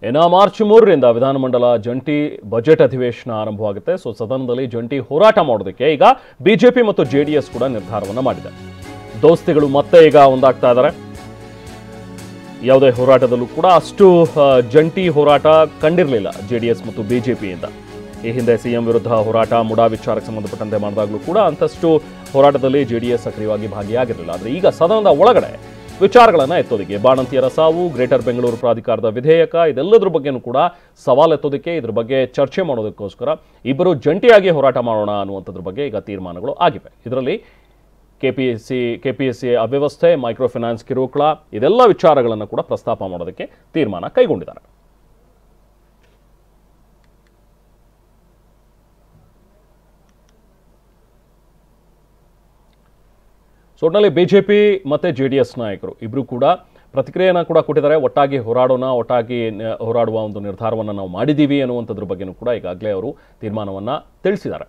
ಇನ್ನು ಮಾರ್ಚ್ 3ರಿಂದ ವಿಧಾನಮಂಡಲ ಜಂಟಿ ಬಜೆಟ್ ಅಧಿವೇಶನ ಆರಂಭವಾಗುತ್ತೆ. ಸದನದಲ್ಲಿ ಜಂಟಿ ಹೋರಾಟ ಮಾಡೋದಕ್ಕೆ ಈಗ ಬಿಜೆಪಿ ಮತ್ತು ಜೆಡಿಎಸ್ ಕೂಡ ನಿರ್ಧಾರವನ್ನು ಮಾಡಿದೆ. ದೋಸ್ತಿಗಳು ಮತ್ತೆ ಈಗ ಒಂದಾಗ್ತಾ ಇದ್ದಾರೆ. ಯಾವುದೇ ಹೋರಾಟದಲ್ಲೂ ಕೂಡ ಅಷ್ಟು ಜಂಟಿ ಹೋರಾಟ ಕಂಡಿರಲಿಲ್ಲ ಜೆಡಿಎಸ್ ಮತ್ತು ಬಿಜೆಪಿಯಿಂದ. ಈ ಹಿಂದೆ ಸಿಎಂ ವಿರುದ್ಧ ಹೋರಾಟ ಮುಡಾ ವಿಚಾರಕ್ಕೆ ಸಂಬಂಧಪಟ್ಟಂತೆ ಮಾಡಿದಾಗಲೂ ಕೂಡ ಅಂತಷ್ಟು ಹೋರಾಟದಲ್ಲಿ ಜೆಡಿಎಸ್ ಸಕ್ರಿಯವಾಗಿ ಭಾಗಿಯಾಗಿರಲಿಲ್ಲ. ಆದರೆ ಈಗ ಸದನದ ಒಳಗಡೆ ವಿಚಾರಗಳನ್ನು ಎತ್ತೋದಕ್ಕೆ ಬಾಣಂತಿಯರ ಸಾವು, ಗ್ರೇಟರ್ ಬೆಂಗಳೂರು ಪ್ರಾಧಿಕಾರದ ವಿಧೇಯಕ, ಇದೆಲ್ಲದರ ಬಗ್ಗೆನೂ ಕೂಡ ಸವಾಲು ಎತ್ತೋದಕ್ಕೆ, ಇದ್ರ ಬಗ್ಗೆ ಚರ್ಚೆ ಮಾಡೋದಕ್ಕೋಸ್ಕರ ಇಬ್ಬರು ಜಂಟಿಯಾಗಿ ಹೋರಾಟ ಮಾಡೋಣ ಅನ್ನುವಂಥದ್ರ ಬಗ್ಗೆ ಈಗ ತೀರ್ಮಾನಗಳು ಆಗಿವೆ. ಇದರಲ್ಲಿ ಕೆಪಿಎಸ್ಸಿ ಅವ್ಯವಸ್ಥೆ, ಮೈಕ್ರೋ ಫೈನಾನ್ಸ್ ಕಿರುಕುಳ, ಇದೆಲ್ಲ ವಿಚಾರಗಳನ್ನು ಕೂಡ ಪ್ರಸ್ತಾಪ ಮಾಡೋದಕ್ಕೆ ತೀರ್ಮಾನ ಕೈಗೊಂಡಿದ್ದಾರೆ. ಒಟ್ಟಿನಲ್ಲಿ ಬಿಜೆಪಿ ಮತ್ತು ಜೆಡಿಎಸ್ ನಾಯಕರು ಇಬ್ಬರು ಕೂಡ ಪ್ರತಿಕ್ರಿಯೆಯನ್ನು ಕೂಡ ಕೊಟ್ಟಿದ್ದಾರೆ. ಒಟ್ಟಾಗಿ ಹೋರಾಡುವ ಒಂದು ನಿರ್ಧಾರವನ್ನು ನಾವು ಮಾಡಿದ್ದೀವಿ ಅನ್ನುವಂಥದ್ರ ಬಗ್ಗೆನೂ ಕೂಡ ಈಗಾಗಲೇ ಅವರು ತೀರ್ಮಾನವನ್ನು ತಿಳಿಸಿದ್ದಾರೆ.